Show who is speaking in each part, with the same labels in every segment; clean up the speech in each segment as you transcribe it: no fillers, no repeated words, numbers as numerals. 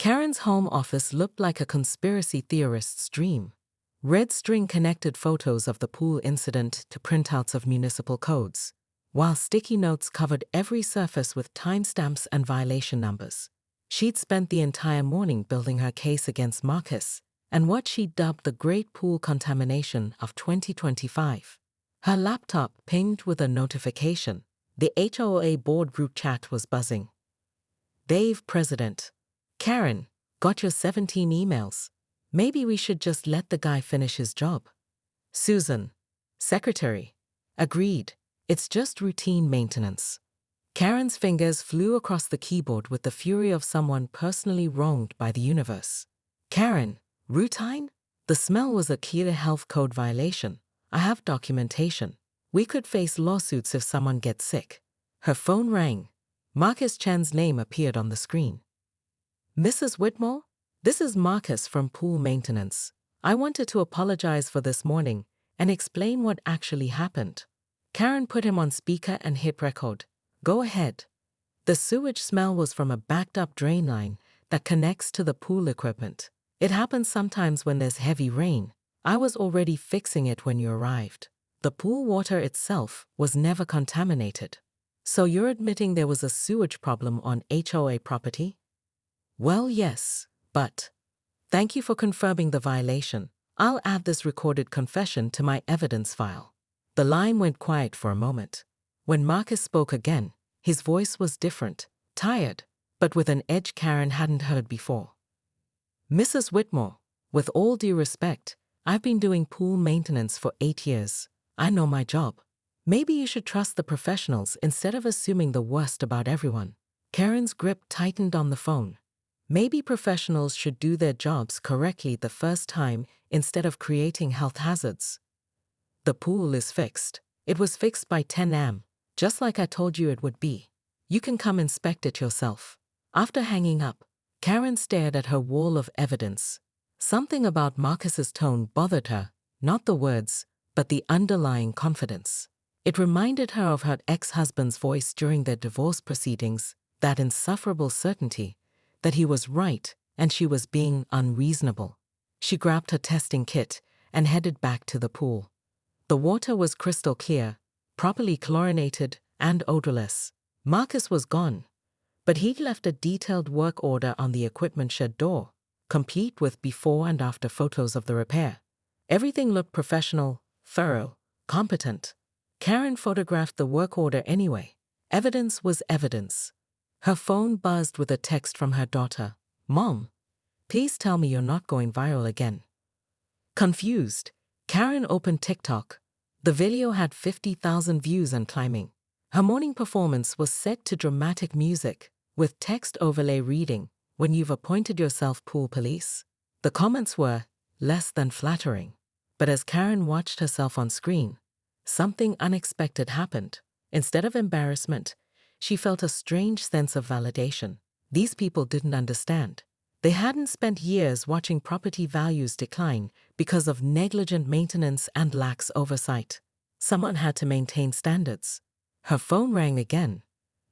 Speaker 1: Karen's home office looked like a conspiracy theorist's dream. Red string connected photos of the pool incident to printouts of municipal codes, while sticky notes covered every surface with timestamps and violation numbers. She'd spent the entire morning building her case against Marcus and what she dubbed the Great Pool Contamination of 2025. Her laptop pinged with a notification. The HOA board group chat was buzzing. Dave, President. Karen, got your 17 emails. Maybe we should just let the guy finish his job. Susan, Secretary. Agreed. It's just routine maintenance. Karen's fingers flew across the keyboard with the fury of someone personally wronged by the universe. Karen, routine? The smell was a clear health code violation. I have documentation. We could face lawsuits if someone gets sick. Her phone rang. Marcus Chen's name appeared on the screen. Mrs. Whitmore? This is Marcus from Pool Maintenance. I wanted to apologize for this morning and explain what actually happened. Karen put him on speaker and hit record. Go ahead. The sewage smell was from a backed-up drain line that connects to the pool equipment. It happens sometimes when there's heavy rain. I was already fixing it when you arrived. The pool water itself was never contaminated. So you're admitting there was a sewage problem on HOA property? Well, yes, but thank you for confirming the violation. I'll add this recorded confession to my evidence file. The line went quiet for a moment. When Marcus spoke again, his voice was different, tired, but with an edge Karen hadn't heard before. Mrs. Whitmore, with all due respect, I've been doing pool maintenance for 8 years. I know my job. Maybe you should trust the professionals instead of assuming the worst about everyone. Karen's grip tightened on the phone. Maybe professionals should do their jobs correctly the first time instead of creating health hazards. The pool is fixed. It was fixed by 10 a.m., just like I told you it would be. You can come inspect it yourself. After hanging up, Karen stared at her wall of evidence. Something about Marcus's tone bothered her, not the words, but the underlying confidence. It reminded her of her ex-husband's voice during their divorce proceedings, that insufferable certainty that he was right and she was being unreasonable. She grabbed her testing kit and headed back to the pool. The water was crystal clear, properly chlorinated and odorless. Marcus was gone, but he'd left a detailed work order on the equipment shed door, complete with before and after photos of the repair. Everything looked professional, thorough, competent. Karen photographed the work order anyway. Evidence was evidence. Her phone buzzed with a text from her daughter. Mom, please tell me you're not going viral again. Confused, Karen opened TikTok. The video had 50,000 views and climbing. Her morning performance was set to dramatic music, with text overlay reading, "When you've appointed yourself pool police." The comments were less than flattering. But as Karen watched herself on screen, something unexpected happened. Instead of embarrassment, she felt a strange sense of validation. These people didn't understand. They hadn't spent years watching property values decline because of negligent maintenance and lax oversight. Someone had to maintain standards. Her phone rang again.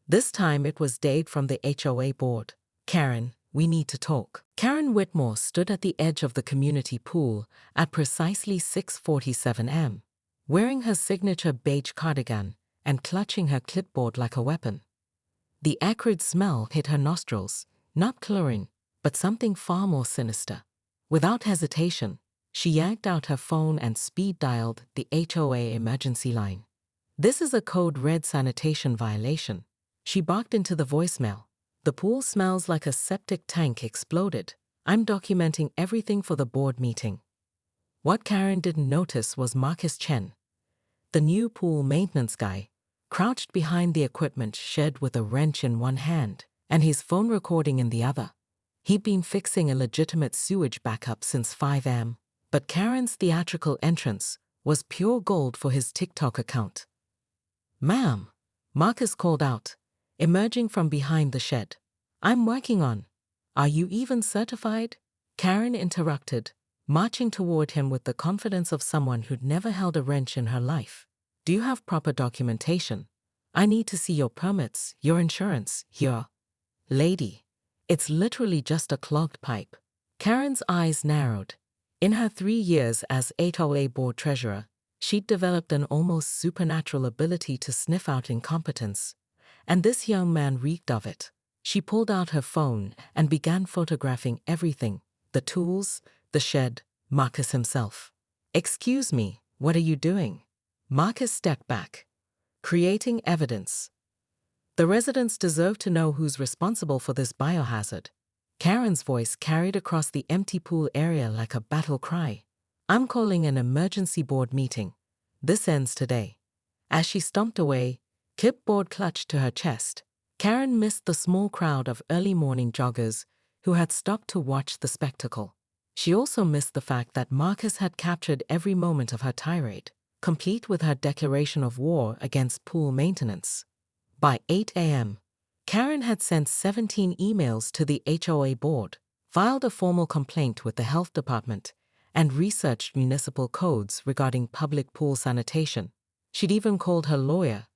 Speaker 1: This time it was Dave from the HOA board. Karen, we need to talk. Karen Whitmore stood at the edge of the community pool at precisely 6:47 am, wearing her signature beige cardigan and clutching her clipboard like a weapon. The acrid smell hit her nostrils, not chlorine, but something far more sinister. Without hesitation, she yanked out her phone and speed-dialed the HOA emergency line. This is a code red sanitation violation. She barked into the voicemail. The pool smells like a septic tank exploded. I'm documenting everything for the board meeting. What Karen didn't notice was Marcus Chen, the new pool maintenance guy, crouched behind the equipment shed with a wrench in one hand and his phone recording in the other. He'd been fixing a legitimate sewage backup since 5 am, but Karen's theatrical entrance was pure gold for his TikTok account. Ma'am, Marcus called out, emerging from behind the shed. I'm working on. Are you even certified? Karen interrupted, marching toward him with the confidence of someone who'd never held a wrench in her life. Do you have proper documentation? I need to see your permits, your insurance, your... Lady, It's literally just a clogged pipe. Karen's eyes narrowed. In her 3 years as HOA board treasurer, she'd developed an almost supernatural ability to sniff out incompetence. And this young man reeked of it. She pulled out her phone and began photographing everything: the tools, the shed, Marcus himself. "Excuse me, what are you doing?" Marcus stepped back. "Creating evidence. The residents deserve to know who's responsible for this biohazard." Karen's voice carried across the empty pool area like a battle cry. "I'm calling an emergency board meeting. This ends today." As she stomped away, clipboard clutched to her chest, Karen missed the small crowd of early morning joggers who had stopped to watch the spectacle. She also missed the fact that Marcus had captured every moment of her tirade, complete with her declaration of war against pool maintenance. By 8 a.m., Karen had sent 17 emails to the HOA board, filed a formal complaint with the health department, and researched municipal codes regarding public pool sanitation. She'd even called her lawyer,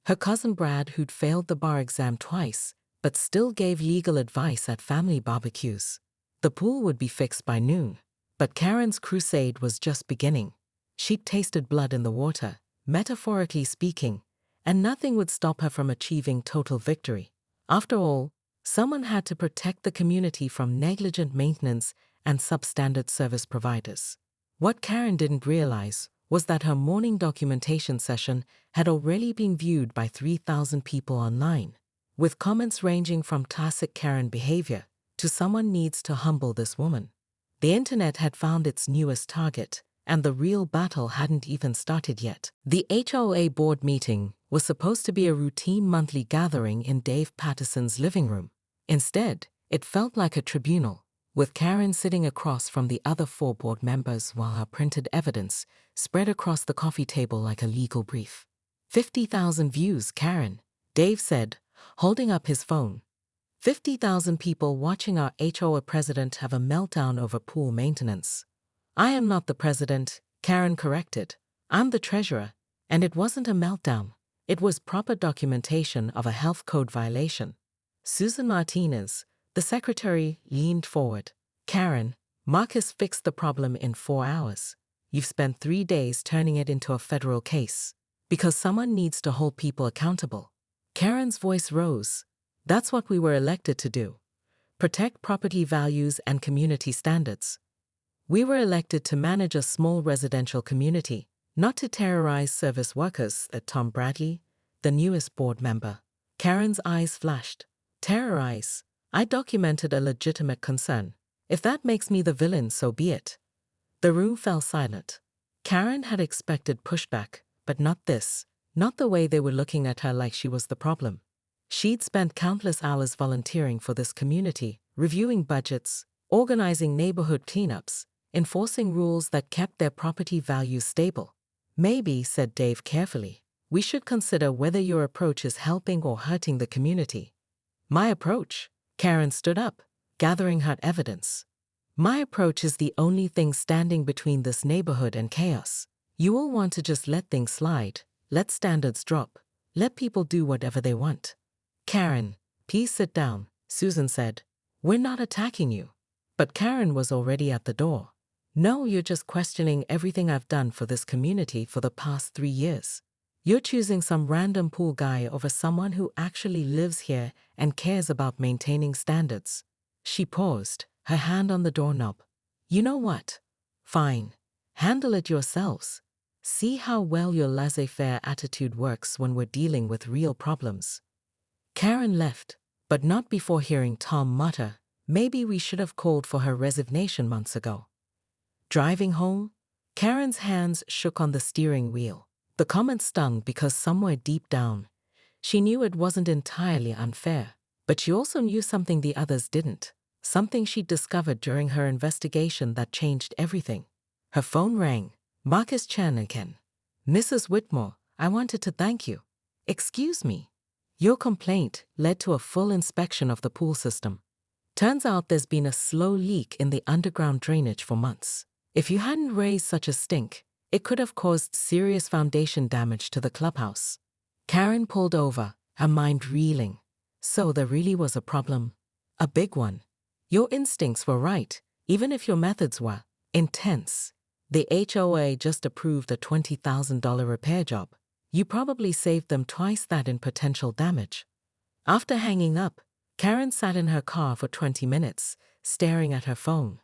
Speaker 1: her cousin Brad, who'd failed the bar exam twice, but still gave legal advice at family barbecues. The pool would be fixed by noon, but Karen's crusade was just beginning. She'd tasted blood in the water, metaphorically speaking, and nothing would stop her from achieving total victory. After all, someone had to protect the community from negligent maintenance and substandard service providers. What Karen didn't realize was that her morning documentation session had already been viewed by 3,000 people online, with comments ranging from classic Karen behavior to "someone needs to humble this woman." The internet had found its newest target, and the real battle hadn't even started yet. The HOA board meeting was supposed to be a routine monthly gathering in Dave Patterson's living room. Instead, it felt like a tribunal, with Karen sitting across from the other 4 board members while her printed evidence spread across the coffee table like a legal brief. 50,000 views, Karen, Dave said, holding up his phone. 50,000 people watching our HOA president have a meltdown over pool maintenance. "I am not the president," Karen corrected. "I'm the treasurer, and it wasn't a meltdown. It was proper documentation of a health code violation." Susan Martinez, the secretary, leaned forward. "Karen, Marcus fixed the problem in 4 hours. You've spent 3 days turning it into a federal case. Because someone needs to hold people accountable." Karen's voice rose. "That's what we were elected to do. Protect property values and community standards. We were elected to manage a small residential community, not to terrorize service workers," said Tom Bradley, the newest board member. Karen's eyes flashed. "Terrorize? I documented a legitimate concern. If that makes me the villain, so be it." The room fell silent. Karen had expected pushback, but not this, not the way they were looking at her like she was the problem. She'd spent countless hours volunteering for this community, reviewing budgets, organizing neighborhood cleanups, enforcing rules that kept their property values stable. "Maybe," said Dave carefully, "we should consider whether your approach is helping or hurting the community." "My approach?" Karen stood up, gathering her evidence. "My approach is the only thing standing between this neighborhood and chaos. You all want to just let things slide, let standards drop, let people do whatever they want." "Karen, please sit down," Susan said. "We're not attacking you." But Karen was already at the door. "No, you're just questioning everything I've done for this community for the past 3 years. You're choosing some random pool guy over someone who actually lives here and cares about maintaining standards." She paused, her hand on the doorknob. "You know what? Fine. Handle it yourselves. See how well your laissez-faire attitude works when we're dealing with real problems." Karen left, but not before hearing Tom mutter, "Maybe we should have called for her resignation months ago." Driving home, Karen's hands shook on the steering wheel. The comment stung because somewhere deep down, she knew it wasn't entirely unfair, but she also knew something the others didn't, something she'd discovered during her investigation that changed everything. Her phone rang. "Marcus Chen again. Mrs. Whitmore, I wanted to thank you." "Excuse me." "Your complaint led to a full inspection of the pool system. Turns out there's been a slow leak in the underground drainage for months. If you hadn't raised such a stink, it could have caused serious foundation damage to the clubhouse." Karen pulled over, her mind reeling. So there really was a problem. A big one. Your instincts were right, even if your methods were intense. The HOA just approved a $20,000 repair job. You probably saved them twice that in potential damage. After hanging up, Karen sat in her car for 20 minutes, staring at her phone.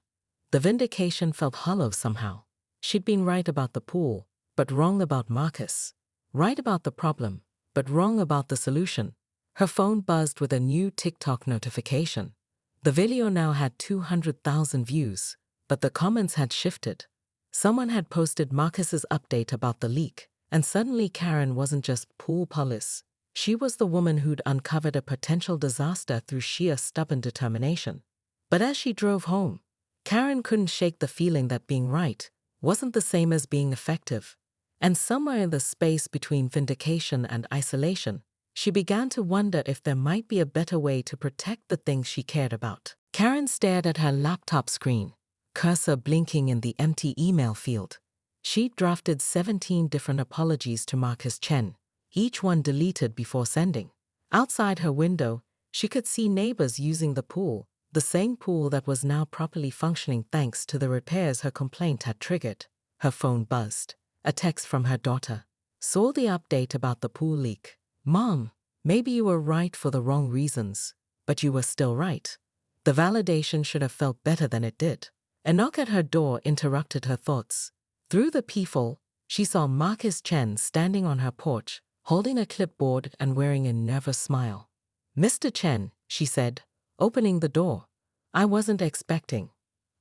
Speaker 1: The vindication felt hollow somehow. She'd been right about the pool, but wrong about Marcus. Right about the problem, but wrong about the solution. Her phone buzzed with a new TikTok notification. The video now had 200,000 views, but the comments had shifted. Someone had posted Marcus's update about the leak, and suddenly Karen wasn't just pool police. She was the woman who'd uncovered a potential disaster through sheer stubborn determination. But as she drove home, Karen couldn't shake the feeling that being right wasn't the same as being effective. And somewhere in the space between vindication and isolation, she began to wonder if there might be a better way to protect the things she cared about. Karen stared at her laptop screen, cursor blinking in the empty email field. She'd drafted 17 different apologies to Marcus Chen, each one deleted before sending. Outside her window, she could see neighbors using the pool, the same pool that was now properly functioning thanks to the repairs her complaint had triggered. Her phone buzzed. A text from her daughter. Saw the update about the pool leak. Mom, maybe you were right for the wrong reasons, but you were still right. The validation should have felt better than it did. A knock at her door interrupted her thoughts. Through the peephole, she saw Marcus Chen standing on her porch, holding a clipboard and wearing a nervous smile. Mr. Chen, she said, opening the door. I wasn't expecting.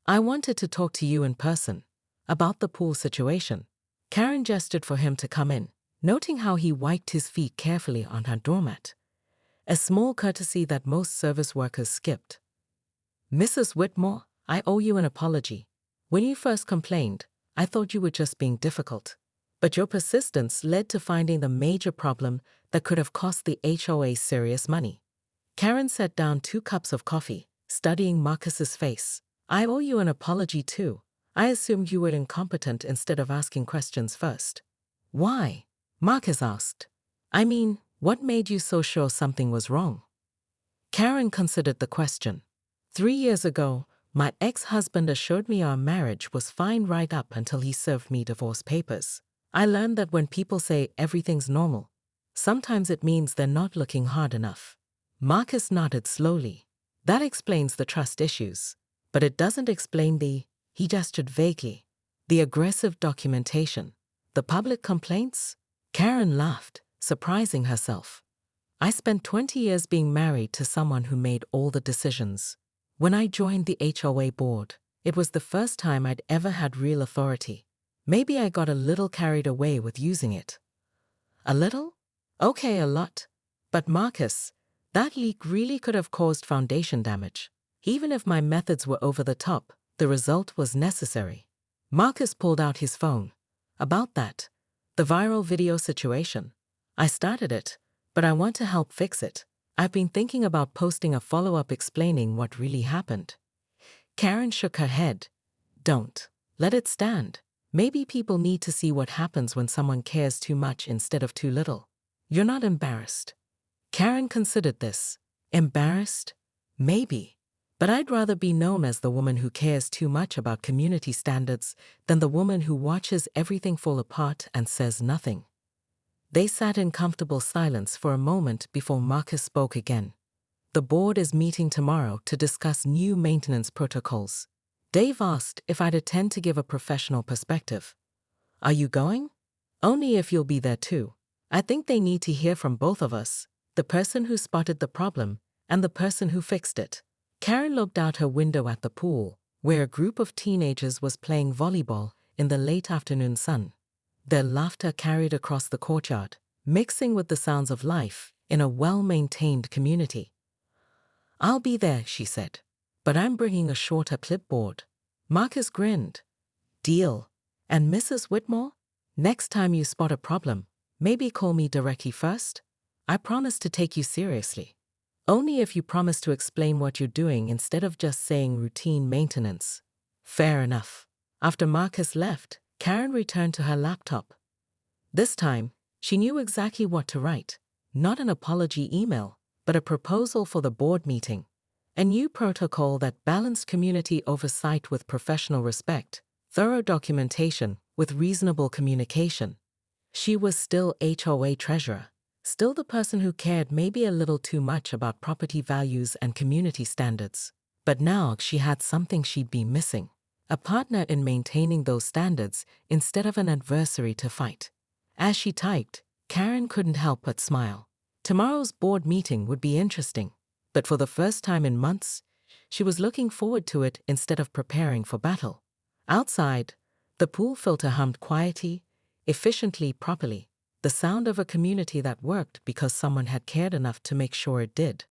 Speaker 1: I wanted to talk to you in person. About the pool situation. Karen gestured for him to come in, noting how he wiped his feet carefully on her doormat. A small courtesy that most service workers skipped. Mrs. Whitmore, I owe you an apology. When you first complained, I thought you were just being difficult. But your persistence led to finding the major problem that could have cost the HOA serious money. Karen set down 2 cups of coffee, studying Marcus's face. I owe you an apology too. I assumed you were incompetent instead of asking questions first. Why? Marcus asked. I mean, what made you so sure something was wrong? Karen considered the question. 3 years ago, my ex-husband assured me our marriage was fine right up until he served me divorce papers. I learned that when people say everything's normal, sometimes it means they're not looking hard enough. Marcus nodded slowly. That explains the trust issues. But it doesn't explain he gestured vaguely. The aggressive documentation. The public complaints? Karen laughed, surprising herself. I spent 20 years being married to someone who made all the decisions. When I joined the HOA board, it was the first time I'd ever had real authority. Maybe I got a little carried away with using it. A little? Okay, a lot. But Marcus, that leak really could have caused foundation damage. Even if my methods were over the top, the result was necessary. Marcus pulled out his phone. About that, the viral video situation. I started it, but I want to help fix it. I've been thinking about posting a follow-up explaining what really happened. Karen shook her head. Don't. Let it stand. Maybe people need to see what happens when someone cares too much instead of too little. You're not embarrassed. Karen considered this. Embarrassed? Maybe. But I'd rather be known as the woman who cares too much about community standards than the woman who watches everything fall apart and says nothing. They sat in comfortable silence for a moment before Marcus spoke again. The board is meeting tomorrow to discuss new maintenance protocols. Dave asked if I'd attend to give a professional perspective. Are you going? Only if you'll be there too. I think they need to hear from both of us, the person who spotted the problem and the person who fixed it. Karen looked out her window at the pool, where a group of teenagers was playing volleyball in the late afternoon sun. Their laughter carried across the courtyard, mixing with the sounds of life in a well-maintained community. I'll be there, she said, but I'm bringing a shorter clipboard. Marcus grinned. Deal. And Mrs. Whitmore? Next time you spot a problem, maybe call me directly first. I promise to take you seriously. Only if you promise to explain what you're doing instead of just saying routine maintenance. Fair enough. After Marcus left, Karen returned to her laptop. This time, she knew exactly what to write. Not an apology email, but a proposal for the board meeting. A new protocol that balanced community oversight with professional respect, thorough documentation with reasonable communication. She was still HOA treasurer, still the person who cared maybe a little too much about property values and community standards. But now she had something she'd be missing, a partner in maintaining those standards instead of an adversary to fight. As she typed, Karen couldn't help but smile. Tomorrow's board meeting would be interesting, but for the first time in months, she was looking forward to it instead of preparing for battle. Outside, the pool filter hummed quietly, efficiently, properly, the sound of a community that worked because someone had cared enough to make sure it did.